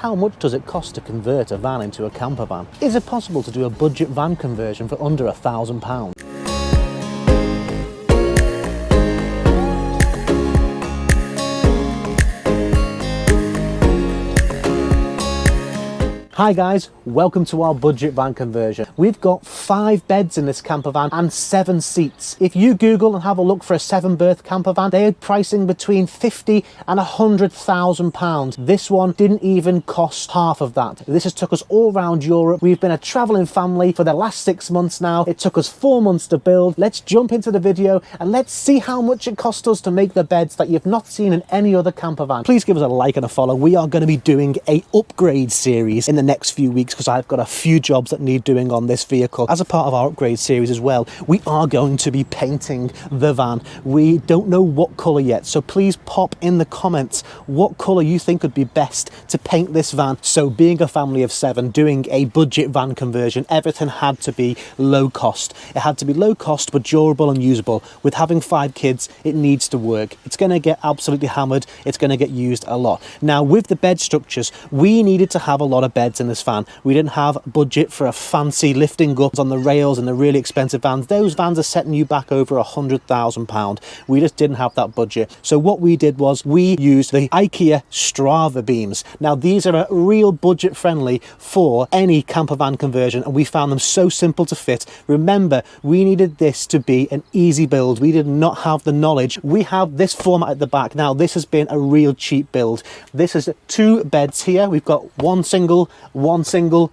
How much does it cost to convert a van into a camper van? Is it possible to do a budget van conversion for under £1,000? Hi guys, welcome to our budget van conversion. We've got 5 beds in this camper van and 7 seats. If you Google and have a look for a 7-berth camper van, they are pricing between £50,000 and £100,000. This one didn't even cost half of that. This has took us all around Europe. We've been a traveling family for the last 6 months now. It took us 4 months to build. Let's jump into the video and let's see how much it cost us to make the beds that you've not seen in any other camper van. Please give us a like and a follow. We are going to be doing a upgrade series in the next few weeks because I've got a few jobs that need doing on this vehicle. As a part of our upgrade series as well, we are going to be painting the van. We don't know what colour yet, so please pop in the comments what colour you think would be best to paint this van. So being a family of 7 doing a budget van conversion, everything had to be low cost. It had to be low cost but durable and usable. With having 5 kids, it needs to work. It's going to get absolutely hammered. It's going to get used a lot. Now with the bed structures, we needed to have a lot of beds in this van. We didn't have budget for a fancy lifting up on the rails and the really expensive vans. Those vans are setting you back over £100,000. We just didn't have that budget. So what we did was we used the IKEA Strava beams. Now these are a real budget friendly for any camper van conversion, and we found them so simple to fit. Remember, we needed this to be an easy build. We did not have the knowledge. We have this format at the back. Now this has been a real cheap build. This is 2 beds here. We've got one single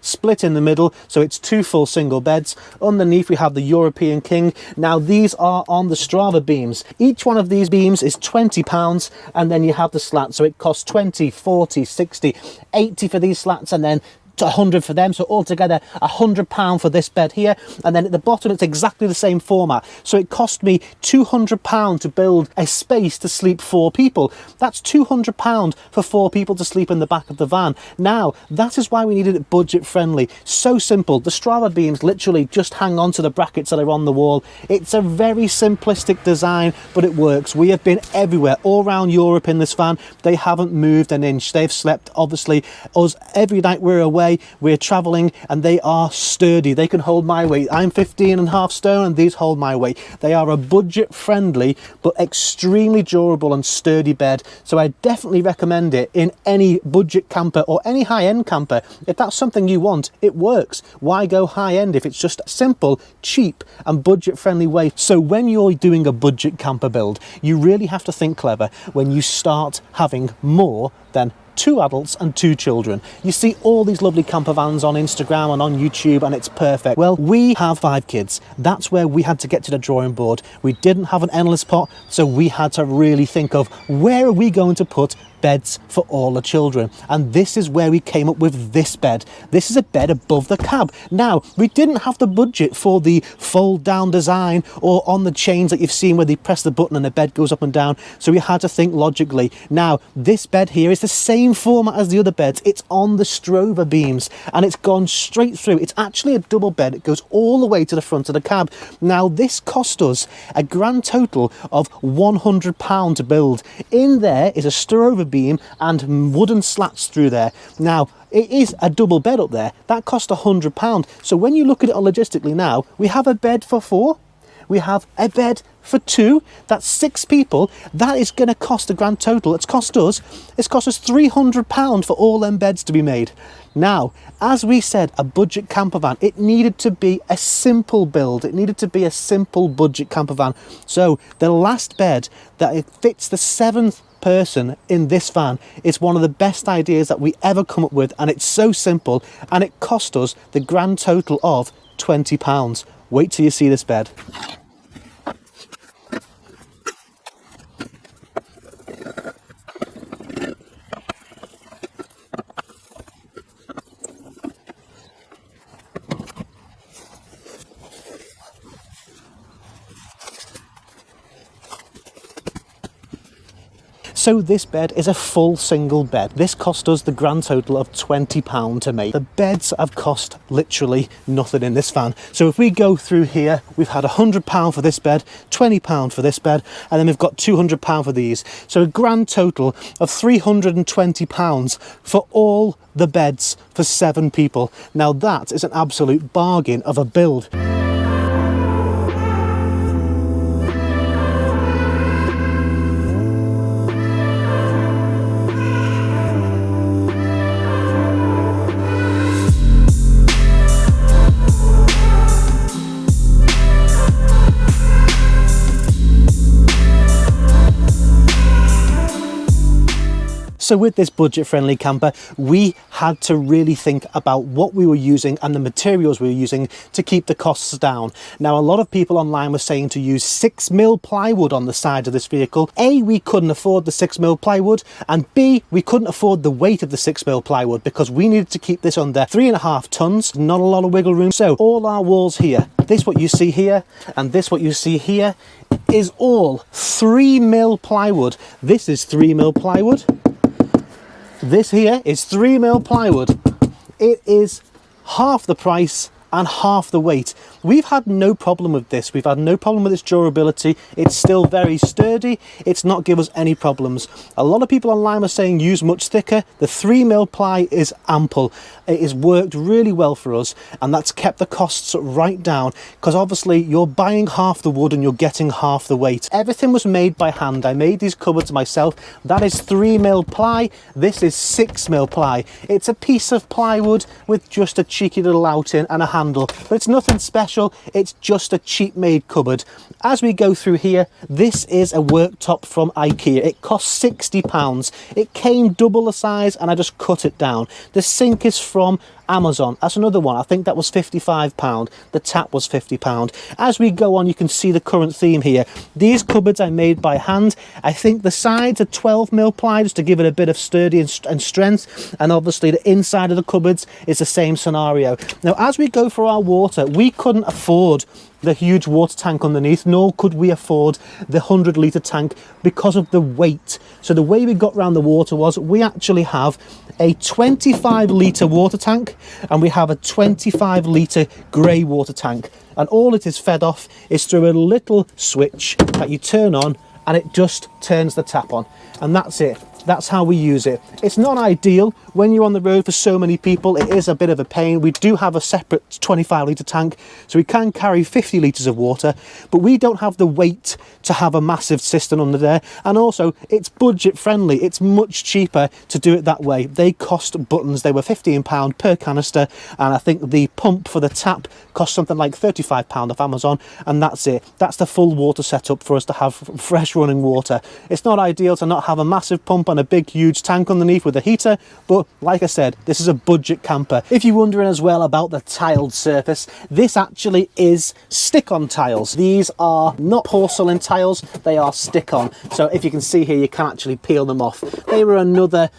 split in the middle, so it's 2 full single beds. Underneath we have the European King. Now these are on the Strava beams. Each one of these beams is £20, and then you have the slats, so it costs 20, 40, 60, 80 for these slats, and then to 100 for them, so altogether £100 for this bed here. And then at the bottom it's exactly the same format, so it cost me £200 to build a space to sleep 4 people. That's £200 for 4 people to sleep in the back of the van. Now that is why we needed it budget friendly. So simple. The Strava beams literally just hang on to the brackets that are on the wall. It's a very simplistic design, but it works. We have been everywhere, all around Europe in this van. They haven't moved an inch. They've slept, obviously, us every night we're away. We're traveling, and they are sturdy. They can hold my weight. I'm 15.5 stone and these hold my weight. They are a budget friendly but extremely durable and sturdy bed, so I definitely recommend it in any budget camper or any high-end camper. If that's something you want, it works. Why go high-end if it's just simple, cheap and budget friendly way? So when you're doing a budget camper build, you really have to think clever when you start having more than 2 adults and 2 children. You see all these lovely camper vans on Instagram and on YouTube, and it's perfect. Well, we have 5 kids. That's where we had to get to the drawing board. We didn't have an endless pot, so we had to really think of where are we going to put beds for all the children, and this is where we came up with this bed. This is a bed above the cab. Now we didn't have the budget for the fold down design or on the chains that you've seen where they press the button and the bed goes up and down, so we had to think logically. Now this bed here is the same format as the other beds. It's on the Strova beams and it's gone straight through. It's actually a double bed. It goes all the way to the front of the cab. Now this cost us a grand total of £100 to build. In there is a Strova beam and wooden slats through there. Now it is a double bed up there. That cost £100. So when you look at it logistically now, we have a bed for 4. We have a bed for 2. That's 6 people. That is going to cost a grand total. It's cost us £300 for all them beds to be made. Now, as we said, a budget camper van, it needed to be a simple build. It needed to be a simple budget camper van. So the last bed that it fits the 7th person in this van is one of the best ideas that we ever come up with, and it's so simple, and it cost us the grand total of £20. Wait till you see this bed. So this bed is a full single bed. This cost us the grand total of £20 to make. The beds have cost literally nothing in this van. So if we go through here, we've had £100 for this bed, £20 for this bed, and then we've got £200 for these. So a grand total of £320 for all the beds for 7 people. Now that is an absolute bargain of a build. So with this budget-friendly camper, we had to really think about what we were using and the materials we were using to keep the costs down. Now, a lot of people online were saying to use 6mm plywood on the side of this vehicle. A, we couldn't afford the 6mm plywood, and B, we couldn't afford the weight of the 6mm plywood because we needed to keep this under 3.5 tons, not a lot of wiggle room. So all our walls here, this what you see here, and this what you see here, is all 3mm plywood. This is 3mm plywood. This here is 3mm plywood. It is half the price and half the weight. We've had no problem with this. We've had no problem with its durability. It's still very sturdy. It's not give us any problems. A lot of people online are saying use much thicker. The 3mm ply is ample. It has worked really well for us, and that's kept the costs right down because obviously you're buying half the wood and you're getting half the weight. Everything was made by hand. I made these cupboards myself. That is 3mm ply. This is 6mm ply. It's a piece of plywood with just a cheeky little outing and a handle, but it's nothing special. It's just a cheap made cupboard. As we go through here, this is a worktop from IKEA. It cost £60. It came double the size and I just cut it down. The sink is from Amazon. That's another one. I think that was £55. The tap was £50. As we go on, you can see the current theme here. These cupboards I made by hand. I think the sides are 12mm ply just to give it a bit of sturdy and strength, and obviously the inside of the cupboards is the same scenario. Now as we go for our water, we couldn't afford the huge water tank underneath, nor could we afford the 100-litre tank because of the weight. So the way we got around the water was we actually have a 25-litre water tank and we have a 25-litre grey water tank, and all it is fed off is through a little switch that you turn on and it just turns the tap on, and that's it. That's how we use it. It's not ideal when you're on the road for so many people. It is a bit of a pain. We do have a separate 25-litre tank, so we can carry 50 litres of water, but we don't have the weight to have a massive cistern under there. And also, it's budget friendly. It's much cheaper to do it that way. They cost buttons. They were £15 per canister, and I think the pump for the tap cost something like £35 off Amazon, and that's it. That's the full water setup for us to have fresh running water. It's not ideal to not have a massive pump and a big huge tank underneath with a heater, but like I said, this is a budget camper. If you're wondering as well about the tiled surface, this actually is stick-on tiles. These are not porcelain tiles, they are stick-on. So if you can see here, you can actually peel them off. They were another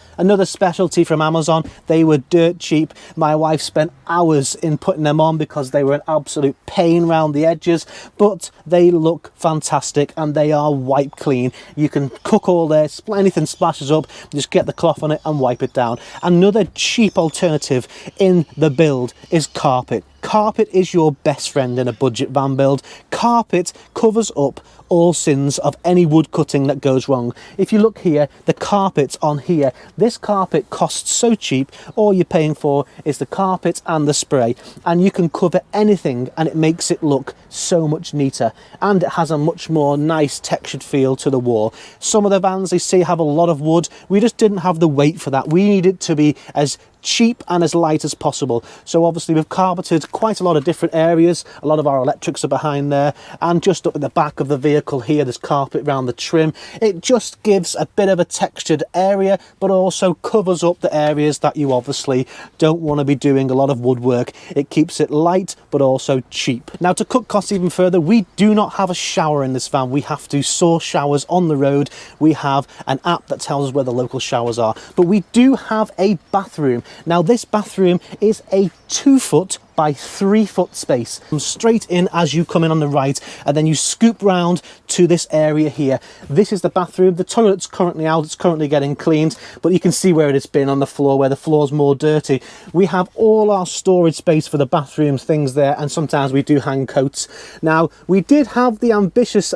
specialty from Amazon. They were dirt cheap. My wife spent hours in putting them on because they were an absolute pain around the edges, but they look fantastic and they are wipe clean. You can cook all this, anything splashes up, just get the cloth on it and wipe it down. Another cheap alternative in the build is carpet. Carpet is your best friend in a budget van build. Carpet covers up all sins of any wood cutting that goes wrong. If you look here, the carpet on here, this carpet costs so cheap. All you're paying for is the carpet and the spray, and you can cover anything and it makes it look so much neater, and it has a much more nice textured feel to the wall. Some of the vans they see have a lot of wood. We just didn't have the weight for that. We need it to be as cheap and as light as possible. So obviously we've carpeted quite a lot of different areas. A lot of our electrics are behind there, and just up at the back of the vehicle here there's carpet around the trim. It just gives a bit of a textured area, but also covers up the areas that you obviously don't want to be doing a lot of woodwork. It keeps it light but also cheap. Now, to cut costs even further, we do not have a shower in this van. We have to source showers on the road. We have an app that tells us where the local showers are, but we do have a bathroom. Now this bathroom is a 2-foot by 3-foot space. Come straight in as you come in on the right, and then you scoop round to this area here. This is the bathroom. The toilet's currently out, it's currently getting cleaned, but you can see where it has been on the floor, where the floor's more dirty. We have all our storage space for the bathrooms, things there, and sometimes we do hang coats. Now, we did have the ambitious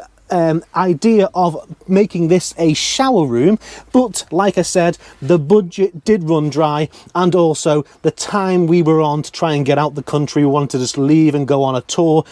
idea of making this a shower room, but like I said, the budget did run dry, and also the time we were on to try and get out the country, we wanted to just leave and go on a tour.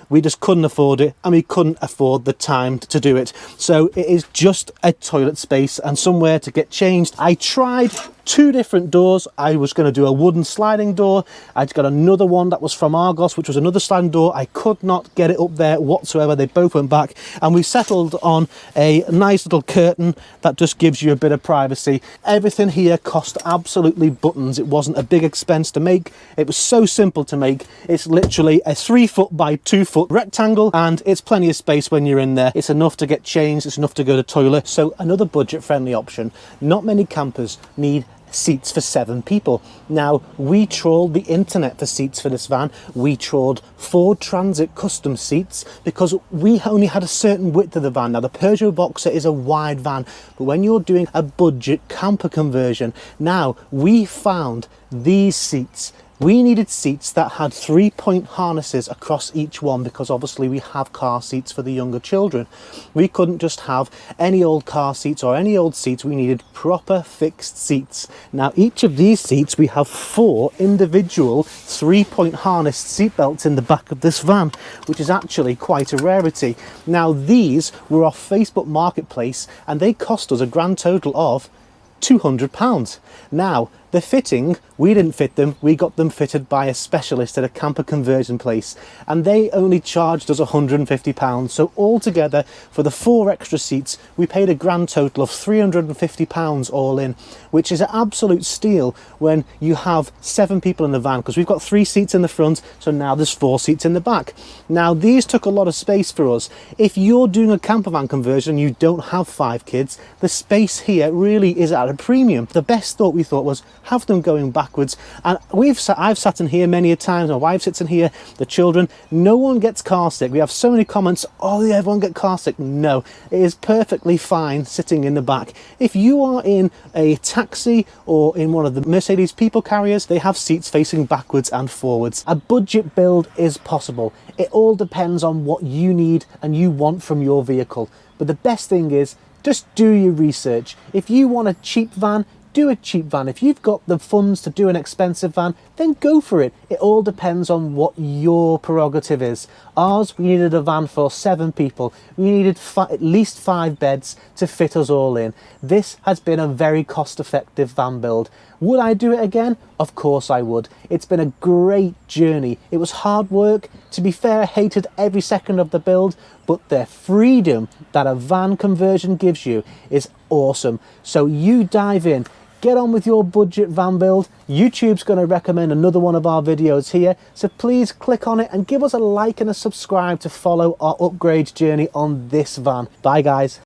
We just couldn't afford it, and we couldn't afford the time to do it. So it is just a toilet space and somewhere to get changed. I tried 2 different doors. I was going to do a wooden sliding door. I'd got another one that was from Argos, which was another sliding door. I could not get it up there whatsoever. They both went back, and we settled on a nice little curtain that just gives you a bit of privacy. Everything here cost absolutely buttons. It wasn't a big expense to make. It was so simple to make. It's literally a 3-foot by 2-foot rectangle, and it's plenty of space when you're in there. It's enough to get changed, it's enough to go to the toilet. So another budget friendly option. Not many campers need seats for 7 people. Now, we trawled the internet for seats for this van. We trawled Ford Transit custom seats because we only had a certain width of the van. Now, the Peugeot Boxer is a wide van, but when you're doing a budget camper conversion, now we found these seats. We needed seats that had 3-point harnesses across each one, because obviously we have car seats for the younger children. We couldn't just have any old car seats or any old seats. We needed proper fixed seats. Now, each of these seats, we have 4 individual 3-point harnessed seat belts in the back of this van, which is actually quite a rarity. Now, these were off Facebook Marketplace, and they cost us a grand total of £200. Now, the fitting, we didn't fit them, we got them fitted by a specialist at a camper conversion place, and they only charged us £150. So altogether, for the 4 extra seats, we paid a grand total of £350 all in, which is an absolute steal when you have 7 people in the van, because we've got 3 seats in the front, so now there's 4 seats in the back. Now, these took a lot of space for us. If you're doing a campervan conversion, you don't have 5 kids, the space here really is at a premium. The best thought we thought was have them going backwards, and I've sat in here many a times, my wife sits in here, the children, no one gets car sick. We have so many comments, oh yeah, everyone get car sick. No, it is perfectly fine sitting in the back. If you are in a taxi or in one of the Mercedes people carriers, they have seats facing backwards and forwards. A budget build is possible. It all depends on what you need and you want from your vehicle, but the best thing is just do your research. If you want a cheap van, do a cheap van. If you've got the funds to do an expensive van, then go for it. It all depends on what your prerogative is. Ours, we needed a van for 7 people. We needed at least 5 beds to fit us all in. This has been a very cost-effective van build. Would I do it again? Of course I would. It's been a great journey. It was hard work. To be fair, I hated every second of the build, but the freedom that a van conversion gives you is awesome. So you dive in. Get on with your budget van build. YouTube's going to recommend another one of our videos here, so please click on it and give us a like and a subscribe to follow our upgrade journey on this van. Bye guys.